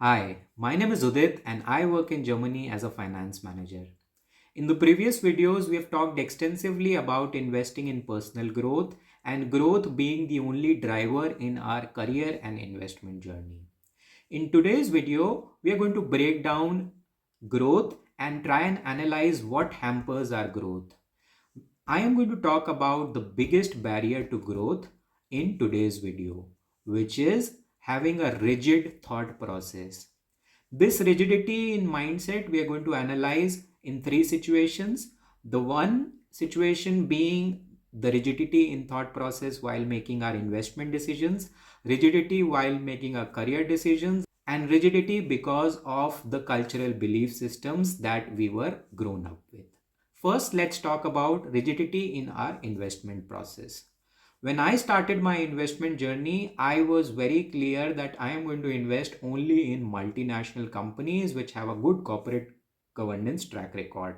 Hi, my name is Udit and I work in Germany as a finance manager. In the previous videos, we have talked extensively about investing in personal growth and growth being the only driver in our career and investment journey. In today's video, we are going to break down growth and try and analyze what hampers our growth. I am going to talk about the biggest barrier to growth in today's video, which is having a rigid thought process. This rigidity in mindset we are going to analyze in three situations. The one situation being the rigidity in thought process while making our investment decisions, rigidity while making our career decisions, and rigidity because of the cultural belief systems that we were grown up with. First, let's talk about rigidity in our investment process. When I started my investment journey, I was very clear that I am going to invest only in multinational companies which have a good corporate governance track record.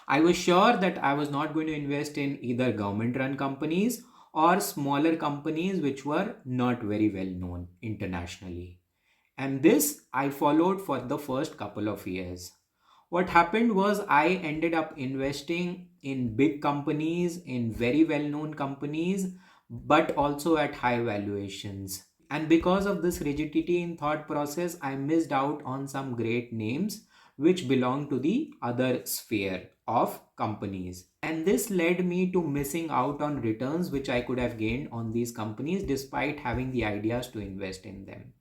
I was sure that I was not going to invest in either government run companies or smaller companies which were not very well known internationally. And this I followed for the first couple of years. What happened was I ended up investing in big companies, in very well known companies, but also at high valuations. And because of this rigidity in thought process, I missed out on some great names which belong to the other sphere of companies. And this led me to missing out on returns which I could have gained on these companies despite having the ideas to invest in them.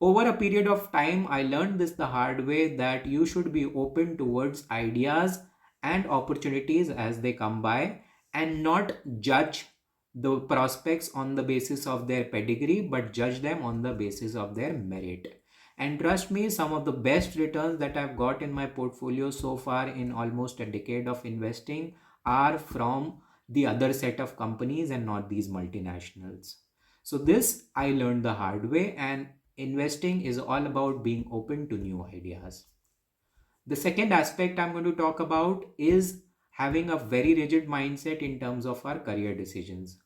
Over a period of time, I learned this the hard way that you should be open towards ideas and opportunities as they come by and not judge the prospects on the basis of their pedigree but judge them on the basis of their merit. And trust me, some of the best returns that I've got in my portfolio so far in almost a decade of investing are from the other set of companies and not these multinationals. So, this I learned the hard way, and investing is all about being open to new ideas. The second aspect I'm going to talk about is having a very rigid mindset in terms of our career decisions.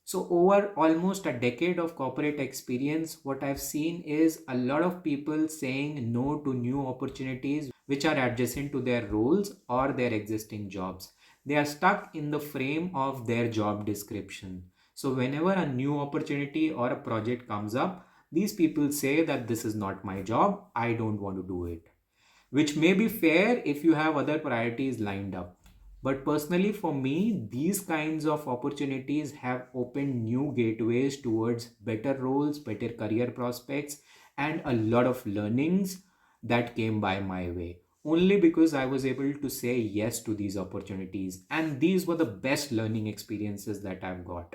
So, over almost a decade of corporate experience, what I've seen is a lot of people saying no to new opportunities which are adjacent to their roles or their existing jobs. They are stuck in the frame of their job description. So, whenever a new opportunity or a project comes up, these people say that this is not my job, I don't want to do it, which may be fair if you have other priorities lined up. But personally, for me, these kinds of opportunities have opened new gateways towards better roles, better career prospects, and a lot of learnings that came by my way. Only because I was able to say yes to these opportunities. And these were the best learning experiences that I've got,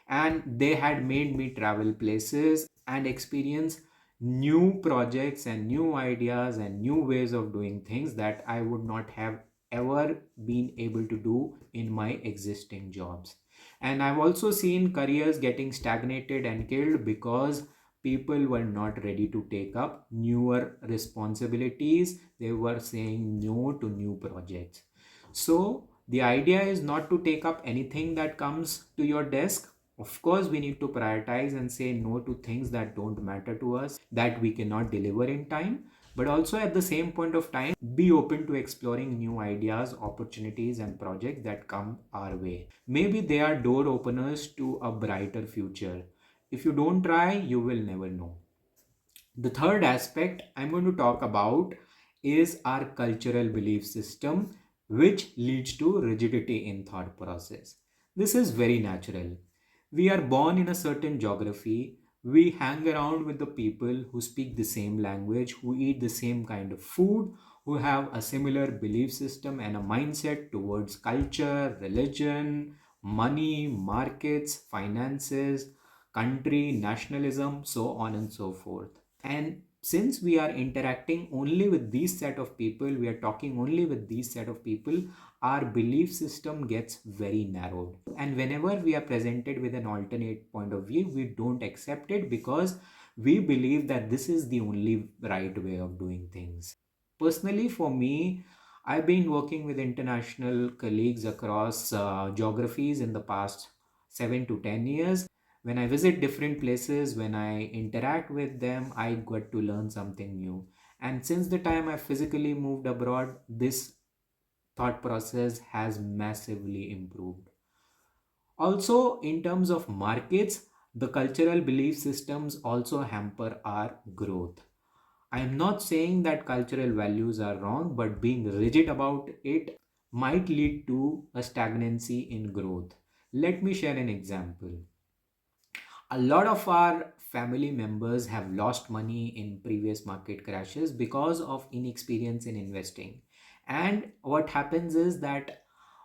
and they had made me travel places and experience new projects and new ideas and new ways of doing things that I would not have ever been able to do in my existing jobs. And I've also seen careers getting stagnated and killed because people were not ready to take up newer responsibilities. They were saying no to new projects. So the idea is not to take up anything that comes to your desk. Of course, we need to prioritize and say no to things that don't matter to us, that we cannot deliver in time. But also at the same point of time, be open to exploring new ideas, opportunities, and projects that come our way. Maybe they are door openers to a brighter future. If you don't try, you will never know. The third aspect I'm going to talk about is our cultural belief system, which leads to rigidity in thought process. This is very natural. We are born in a certain geography. We hang around with the people who speak the same language, who eat the same kind of food, who have a similar belief system and a mindset towards culture, religion, money, markets, finances, country, nationalism, so on and so forth. And since we are interacting only with these set of people, we are talking only with these set of people, our belief system gets very narrowed. And whenever we are presented with an alternate point of view, we don't accept it because we believe that this is the only right way of doing things. Personally, for me, I've been working with international colleagues across geographies in the past 7 to 10 years. When I visit different places, when I interact with them, I got to learn something new. And since the time I physically moved abroad, this thought process has massively improved. Also, in terms of markets, the cultural belief systems also hamper our growth. I am not saying that cultural values are wrong, but being rigid about it might lead to a stagnancy in growth. Let me share an example. A lot of our family members have lost money in previous market crashes because of inexperience in investing. And what happens is that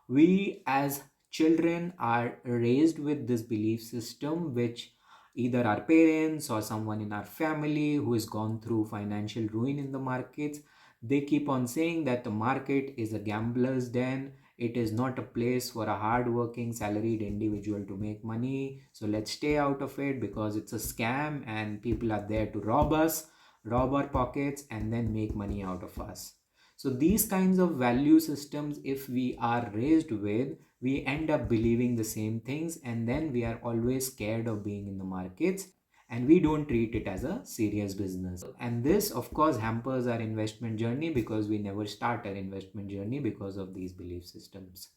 we as children are raised with this belief system, which either our parents or someone in our family who has gone through financial ruin in the markets, they keep on saying that the market is a gambler's den. It is not a place for a hard-working salaried individual to make money. So let's stay out of it because it's a scam and people are there to rob us, rob our pockets, and then make money out of us. So these kinds of value systems, if we are raised with, we end up believing the same things, and then we are always scared of being in the markets, and we don't treat it as a serious business. And this, of course, hampers our investment journey because we never start our investment journey because of these belief systems.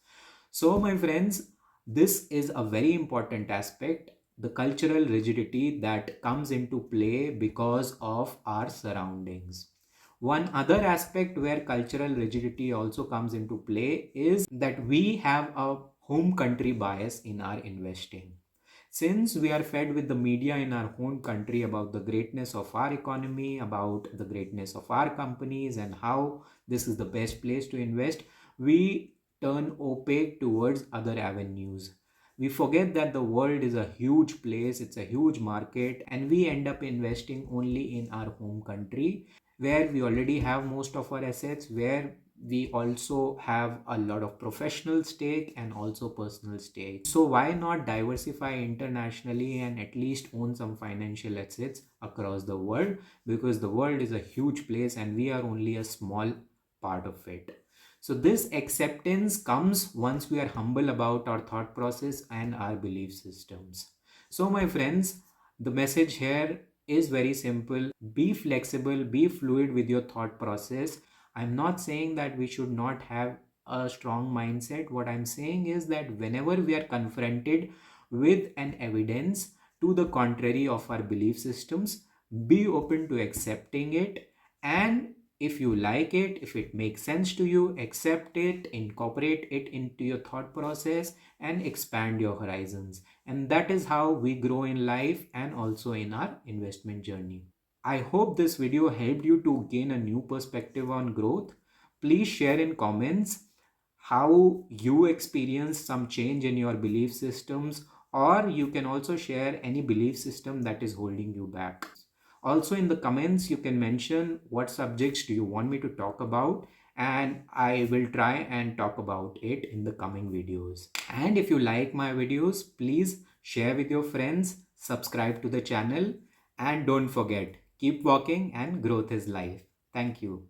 So, my friends, this is a very important aspect, the cultural rigidity that comes into play because of our surroundings. One other aspect where cultural rigidity also comes into play is that we have a home country bias in our investing. Since we are fed with the media in our home country about the greatness of our economy, about the greatness of our companies, and how this is the best place to invest, we turn opaque towards other avenues. We forget that the world is a huge place, it's a huge market, and we end up investing only in our home country where we already have most of our assets, where we also have a lot of professional stake and also personal stake. So why not diversify internationally and at least own some financial assets across the world? Because the world is a huge place and we are only a small part of it. So this acceptance comes once we are humble about our thought process and our belief systems. So my friends, the message here is very simple. Be flexible, be fluid with your thought process. I'm not saying that we should not have a strong mindset. What I'm saying is that whenever we are confronted with an evidence to the contrary of our belief systems, be open to accepting it. And if you like it, if it makes sense to you, accept it, incorporate it into your thought process, and expand your horizons. And that is how we grow in life and also in our investment journey. I hope this video helped you to gain a new perspective on growth. Please share in comments how you experienced some change in your belief systems, or you can also share any belief system that is holding you back. Also in the comments, you can mention what subjects do you want me to talk about, and I will try and talk about it in the coming videos. And if you like my videos, please share with your friends, subscribe to the channel, and don't forget, keep walking and growth is life. Thank you.